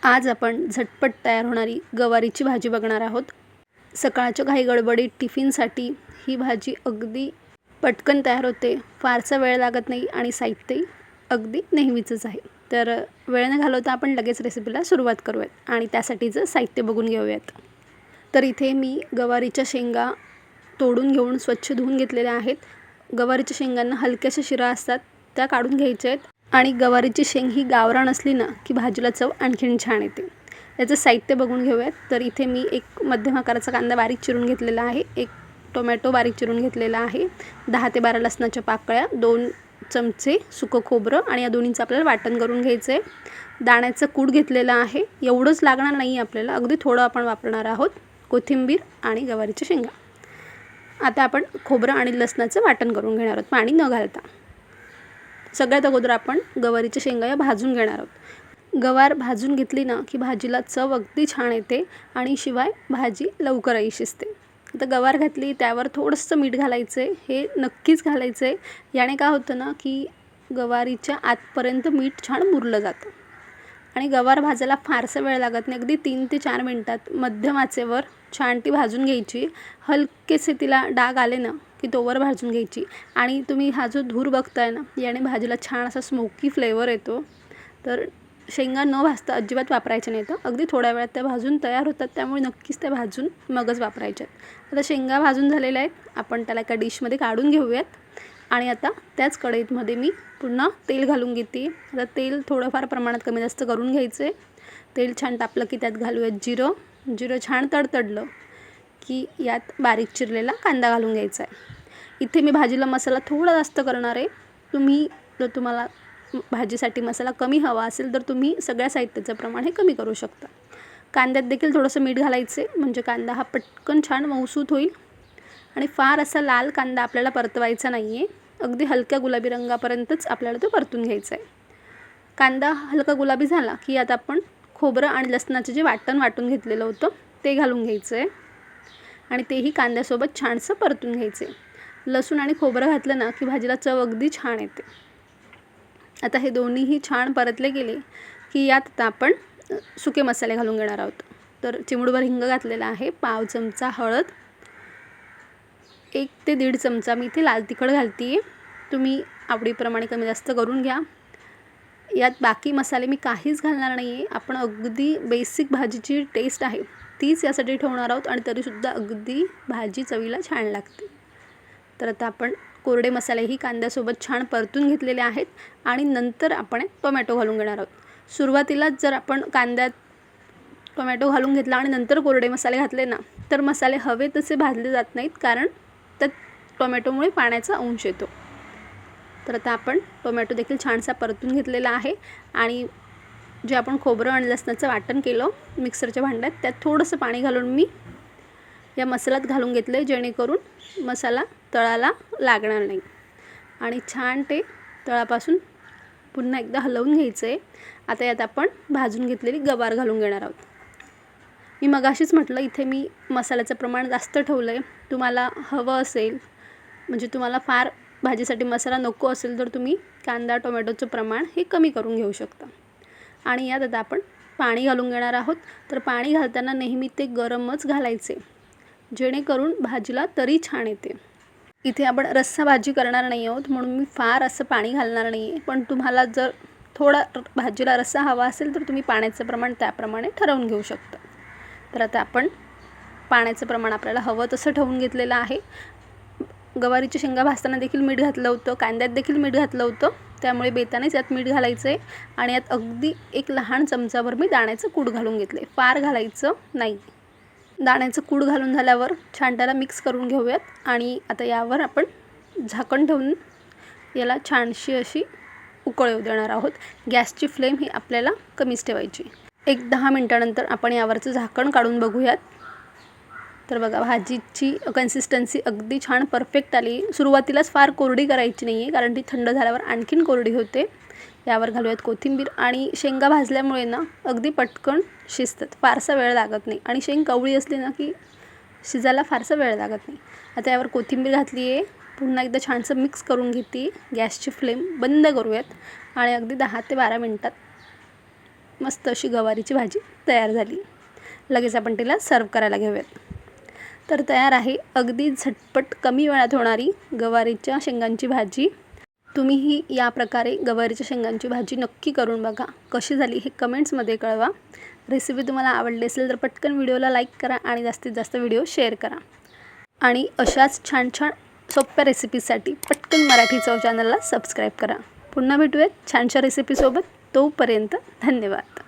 आज आपण झटपट तयार होणारी गवारीची भाजी बघणार आहोत. सकाळच्या घाई गडबडीत टिफिनसाठी ही भाजी अगदी पटकन तयार होते. फारसा वेळ लागत नाही आणि साहित्यही अगदी नेहमीचंच आहे. तर वेळ न घालवता आपण लगेच रेसिपीला सुरुवात करूयात आणि त्यासाठीचं साहित्य बघून घेऊयात. तर इथे मी गवारीच्या शेंगा तोडून घेऊन स्वच्छ धुवून घेतलेल्या आहेत. गवारीच्या शेंगांना हलक्याशा शिरा असतात त्या काढून घ्यायच्या आहेत आणि गवारीची शेंग ही गावरान असली ना की भाजीला चव आणखीन छान येते. याचं साहित्य बघून घेऊयात. तर इथे मी एक मध्यम आकाराचा कांदा बारीक चिरून घेतलेला आहे, एक टोमॅटो बारीक चिरून घेतलेला आहे, 10 ते 12 लसणाच्या पाकळ्या, 2 चमचे सुकं खोबरं आणि या दोन्हींचं आपल्याला वाटण करून घ्यायचं आहे. दाण्याचं कूट घेतलेलं आहे, एवढंच लागणार नाही आपल्याला, अगदी थोडं आपण वापरणार आहोत. कोथिंबीर आणि गवारीच्या शेंगा. आता आपण खोबरं आणि लसणाचं वाटण करून घेणार आहोत पाणी न घालता. सगळ्यात अगोदर आपण गवारीच्या शेंगा या भाजून घेणार आहोत. गवार भाजून घेतली ना की भाजीला चव अगदी छान येते आणि शिवाय भाजी लवकरही शिजते. आता गवार घातली त्यावर थोडंसं मीठ घालायचं आहे, हे नक्कीच घालायचं आहे. याने काय होतं ना की गवारीच्या आतपर्यंत मीठ छान मुरलं जातं आणि गवार भाजायला फारसा वेळ लागत नाही. अगदी 3 ते 4 मिनटात मध्यम आचेवर छान ती भाजून घ्यायची. हलकेसे तिला डाग आले ना की तोवर भाजून घ्यायची आणि तुम्ही हा जो धूर बघताय ना याने भाजीला छान असा स्मोकी फ्लेवर येतो. तर शेंगा न भाजता अजिबात वापरायच्या नाहीत. अगदी थोड्या वेळात त्या भाजून तयार होतात, त्यामुळे नक्कीच त्या भाजून मगच वापरायच्या. आता शेंगा भाजून झालेल्या आहेत, आपण त्याला एका डिशमध्ये काढून घेऊयात आणि आता त्याच कढईमध्ये मी पुन्हा तेल घालून घेते. आता तेल थोडंफार प्रमाणात कमी जास्त करून घ्यायचं आहे. तेल छान तापलं की त्यात घालूयात जिरं. जिरं छान तडतडलं की यात बारीक चिरलेला कांदा घालून घ्यायचा आहे. इथे मी भाजीला मसाला थोडा जास्त करणार आहे. जर तुम्हाला भाजीसाठी मसाला कमी हवा असेल तर तुम्ही सगळ्या साहित्याचं प्रमाण हे कमी करू शकता. कांद्यात देखील थोडंसं मीठ घालायचं आहे, म्हणजे कांदा हा पटकन छान मऊसूत होईल आणि फार असा लाल कांदा आपल्याला परतवायचा नाही आहे. अगदी हलक्या गुलाबी रंगापर्यंतच आपल्याला तो परतून घ्यायचा आहे. कांदा हलका गुलाबी झाला की यात आपण खोबरं आणि लसणाचे जे वाटण वाटून घेतलेलं होतं ते घालून घ्यायचं आहे आणि तेही कांद्यासोबत छानसं परतून घ्यायचं आहे. लसूण आणि खोबरं घातलं ना की भाजीला चव अगदी छान येते. आता हे दोन्हीही छान परतले गेले की यात आता आपण सुके मसाले घालून घेणार आहोत. तर चिमूटभर हिंग घातलेला आहे, पाव चमचा हळद, 1 ते 1.5 चमचा मी इथे लाल तिखट घालते आहे. तुम्ही आवडीप्रमाणे कमी जास्त करून घ्या. यात बाकी मसाले मी काहीच घालणार नाही आहे. आपण अगदी बेसिक भाजीची टेस्ट आहे तीच यासाठी ठेवणार आहोत आणि तरीसुद्धा अगदी भाजी चवीला छान लागते. तर आता आपण कोरडे मसालेही कांद्यासोबत छान परतून घेतलेले आहेत आणि नंतर आपण टोमॅटो घालून घेणार आहोत. सुरुवातीलाच जर आपण कांद्यात टोमॅटो घालून घेतला आणि नंतर कोरडे मसाले घातले ना तर मसाले हवे तसे भाजले जात नाहीत, कारण त्यात टोमॅटोमुळे पाण्याचा अंश येतो. तर आता आपण टोमॅटो देखील छानसा परतून घेतलेला आहे आणि जे आपण खोबरं आणि लसणाचं वाटण केलं मिक्सरच्या भांड्यात त्यात थोडंसं पाणी घालून मी या मसाल्यात घालून घेतलं आहे, जेणेकरून मसाला तळाला लागणार नाही आणि छान ते तळापासून पुन्हा एकदा हलवून घ्यायचं आहे. आता यात आपण भाजून घेतलेली गवार घालून घेणार आहोत. मी मगाशीच म्हटलं इथे मी मसाल्याचं प्रमाण जास्त ठेवलं आहे. तुम्हाला हवं असेल, म्हणजे तुम्हाला फार भाजीसाठी मसाला नको असेल तर तुम्ही कांदा टोमॅटोचं प्रमाण हे कमी करून घेऊ शकता. आणि यात आता आपण पाणी घालून घेणार आहोत. तर पाणी घालताना नेहमी ते गरमच घालायचे, जेणेकरून भाजीला तरी छान येते. इथे आपण रस्सा भाजी करणार नाही आहोत म्हणून मी फार असं पाणी घालणार नाही आहे, पण तुम्हाला जर थोडा भाजीला रस्सा हवा असेल तर तुम्ही पाण्याचं प्रमाण त्याप्रमाणे ठरवून घेऊ शकता. तर आता आपण पाण्याचं प्रमाण आपल्याला हवं तसं ठेवून घेतलेलं आहे. गवारीची शेंगा भाजताना देखील मीठ घातलं होतं, कांद्यात देखील मीठ घातलं होतं, त्यामुळे बेतानेच यात मीठ घालायचं आहे आणि यात अगदी एक लहान चमचाभर मी दाण्याचं कूट घालून घेतले, फार घालायचं नाही. दाण्याचं कूट घालून झाल्यावर छान त्याला मिक्स करून घेऊयात आणि आता यावर आपण झाकण ठेवून याला छानशी अशी उकळ येऊ देणार आहोत. गॅसची फ्लेम ही आपल्याला कमीच ठेवायची. एक 10 मिनटानंतर आपण यावरचं झाकण काढून बघूयात. तर बघा भाजीची कन्सिस्टन्सी अगदी छान परफेक्ट आली. सुरुवातीलाच फार कोरडी करायची नाही आहे, कारण ती थंड झाल्यावर आणखीन कोरडी होते. यावर घालूयात कोथिंबीर आणि शेंगा भाजल्यामुळे ना अगदी पटकन शिजतात, फारसा वेळ लागत नाही आणि शेंग कवळी असली ना की शिजायला फारसा वेळ लागत नाही. आता यावर कोथिंबीर घातली आहे, पुन्हा एकदा छानसं मिक्स करून घेते. गॅसची फ्लेम बंद करूयात आणि अगदी 10 ते 12 मिनटात मस्त अशी गवारीची भाजी तयार झाली. लगेच आपण तिला सर्व करायला घेऊयात. तर तयार आहे अगदी झटपट कमी वेळात होणारी गवारीच्या शेंगांची भाजी. तुम्हीही या प्रकारे गवारीच्या शेंगांची भाजी नक्की करून बघा. कशी झाली हे कमेंट्समध्ये कळवा. रेसिपी तुम्हाला आवडली असेल तर पटकन व्हिडिओला लाईक करा आणि जास्तीत जास्त व्हिडिओ शेअर करा. आणि अशाच छान छान सोप्या रेसिपीसाठी पटकन मराठी चव चॅनलला सबस्क्राईब करा. पुन्हा भेटूयात छानशा रेसिपीसोबत. तोपर्यंत धन्यवाद.